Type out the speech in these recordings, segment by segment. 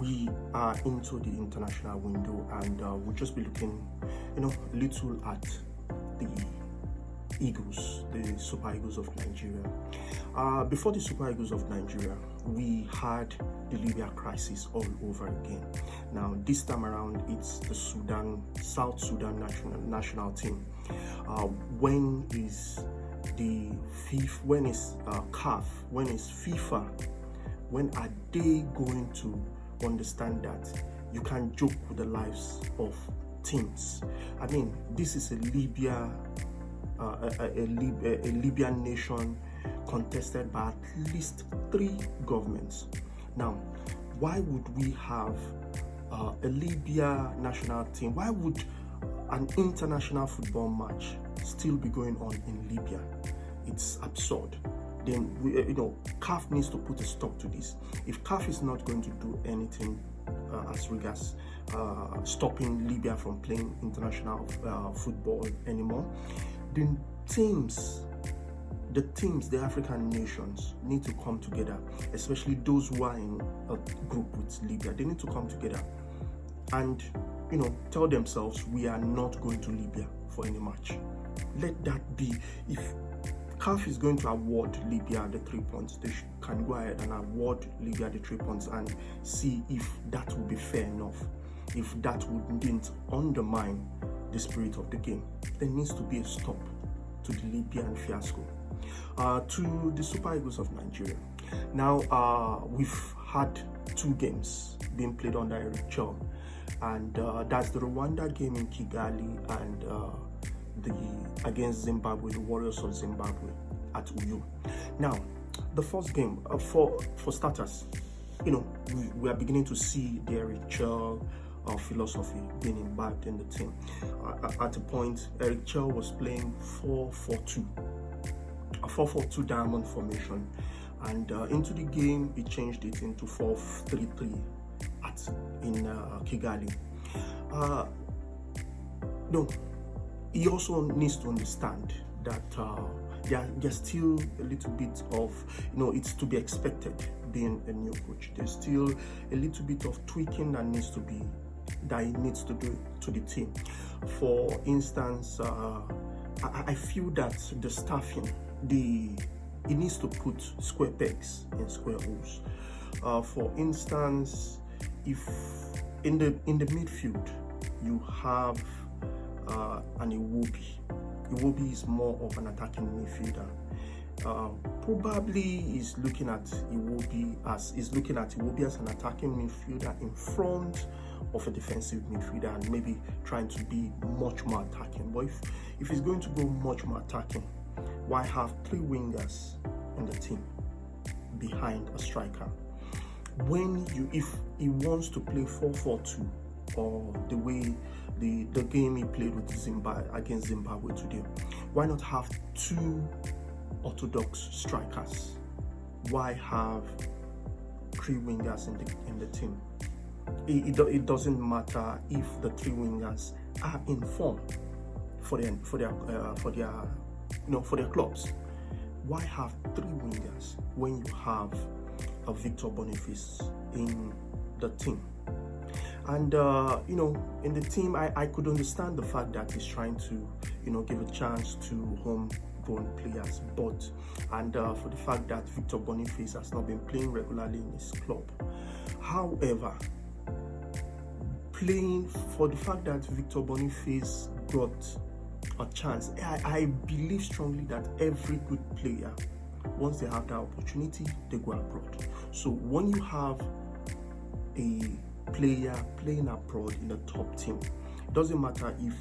we are into the international window, and we'll just be looking, a little at the Eagles, the Super Eagles of Nigeria. Before the Super Eagles of Nigeria, we had the Libya crisis all over again. Now, this time around, it's the South Sudan national team. When is the FIFA? When is CAF? When is FIFA? When are they going to understand that you can joke with the lives of teams? I mean, this is a Libyan nation contested by at least 3 governments. Now, why would we have a Libya national team? Why would an international football match still be going on in Libya? It's absurd. Then CAF needs to put a stop to this. If CAF is not going to do anything as regards stopping Libya from playing international football anymore, then the African nations need to come together, especially those who are in a group with Libya. They need to come together and tell themselves, we are not going to Libya for any match. Let that be. If CAF is going to award Libya the 3 points, they can go ahead and award Libya the 3 points and see if that would be fair enough, if that wouldn't undermine the spirit of the game. There needs to be a stop to the Libyan fiasco. To the Super Eagles of Nigeria. Now, we've had 2 games being played under Eric Chell, and that's the Rwanda game in Kigali and against Zimbabwe, the Warriors of Zimbabwe at Uyo. Now, the first game, for starters, we are beginning to see the Eric Chell philosophy being imbibed in the team. At a point, Eric Chell was playing 4-4-2, a 4-4-2 diamond formation, and into the game he changed it into 4-3-3 in Kigali. He also needs to understand that there's still a little bit of, it's to be expected being a new coach. There's still a little bit of tweaking that he needs to do to the team. For instance, I feel that the staffing, he needs to put square pegs in square holes. For instance, if in the midfield you have an Iwobi is more of an attacking midfielder. Probably is looking at Iwobi as an attacking midfielder in front of a defensive midfielder, and maybe trying to be much more attacking. But if he's going to go much more attacking, why have 3 wingers in the team behind a striker? If he wants to play 4-4-2, or the way the game he played with against Zimbabwe today, why not have 2 orthodox strikers? Why have 3 wingers in the team? It doesn't matter if the 3 wingers are in form for their clubs. Why have 3 wingers when you have a Victor Boniface in the team? And in the team, I could understand the fact that he's trying to give a chance to homegrown players, and for the fact that Victor Boniface has not been playing regularly in his club. However, playing for the fact that Victor Boniface got a chance, I believe strongly that every good player, once they have that opportunity, they go abroad. So when you have a player playing abroad in the top team, it doesn't matter if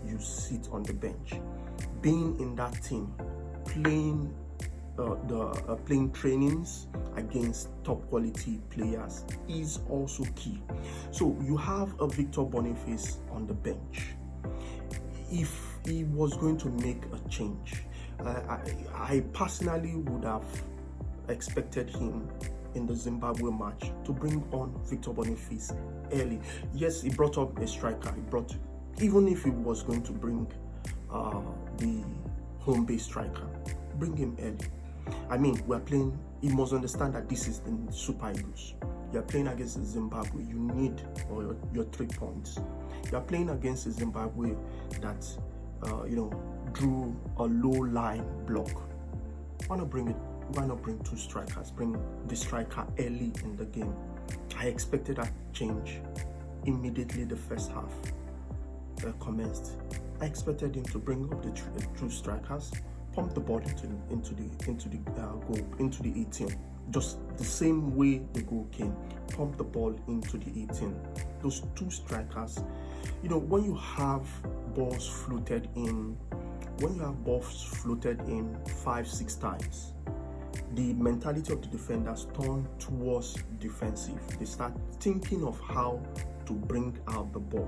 you sit on the bench. Being in that team, playing playing trainings against top quality players is also key. So you have a Victor Boniface on the bench. If he was going to make a change, I personally would have expected him in the Zimbabwe match to bring on Victor Boniface early. Yes, he brought up a striker. Even if he was going to bring the home-based striker, bring him early. I mean, we're playing. He must understand that this is the Super Eagles. You're playing against Zimbabwe. You need your 3 points. You're playing against a Zimbabwe that drew a low line block. Why not bring 2 strikers? Bring the striker early in the game. I expected that change immediately the first half commenced. I expected him to bring up the 2 strikers, pump the ball into the goal, into the 18. Just the same way the goal came, pump the ball into the 18. Those 2 strikers, when you have balls floated in 5-6 times, the mentality of the defenders turn towards defensive. They start thinking of how to bring out the ball.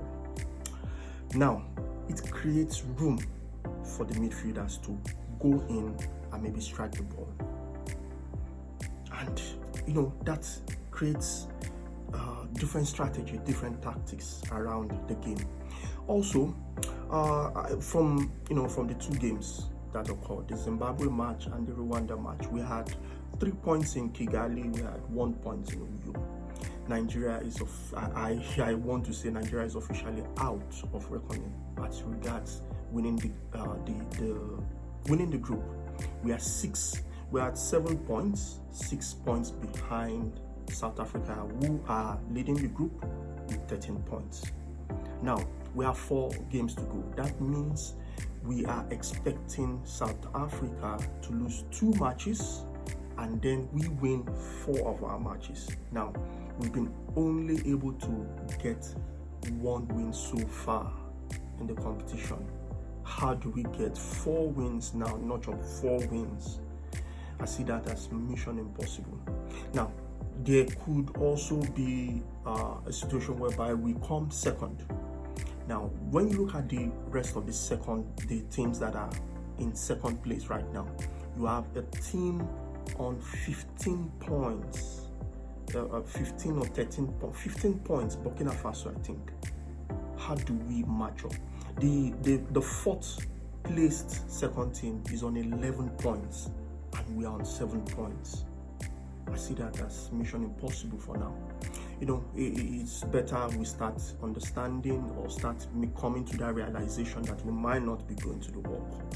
Now, it creates room for the midfielders to go in and maybe strike the ball. And, that creates different strategy, different tactics around the game. Also, from the 2 games that occurred, the Zimbabwe match and the Rwanda match, we had 3 points in Kigali, we had 1 point in Uyo. Nigeria is I want to say Nigeria is officially out of reckoning as regards winning the group. We are at 7 points, 6 points behind South Africa, who are leading the group with 13 points. Now, we have 4 games to go. That means we are expecting South Africa to lose 2 matches and then we win 4 of our matches. Now, we've been only able to get 1 win so far in the competition. How do we get 4 wins now, not just 4 wins? I see that as mission impossible. Now, there could also be a situation whereby we come second. Now, when you look at the rest of the teams that are in second place right now, you have a team on 15 points, 15 or 13 points, 15 points, Burkina Faso, I think. How do we match up? The 4th placed second team is on 11 points and we are on 7 points. I see that as mission impossible for now. It's better we start understanding or start coming to that realization that we might not be going to the World Cup.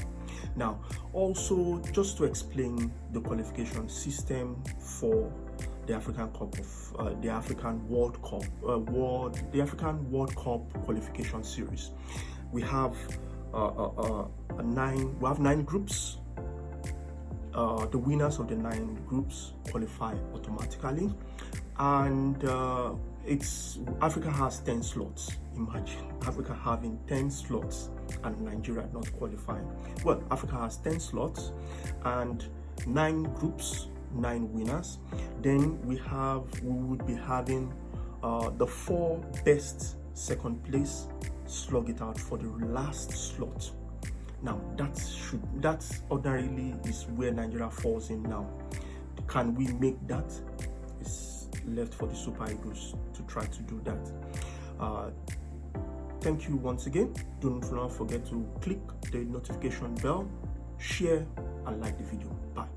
Now, also, just to explain the qualification system for the African World Cup qualification series. We have 9 groups. The winners of the 9 groups qualify automatically, and Africa has 10 slots. Imagine Africa having 10 slots and Nigeria not qualifying. Well, Africa has 10 slots and 9 groups, 9 winners. Then we would be having the 4 best second place slug it out for the last slot. Now, that ordinarily is where Nigeria falls in now. Can we make that? It's left for the Super Eagles to try to do that. Thank you once again. Do not forget to click the notification bell, share, and like the video. Bye.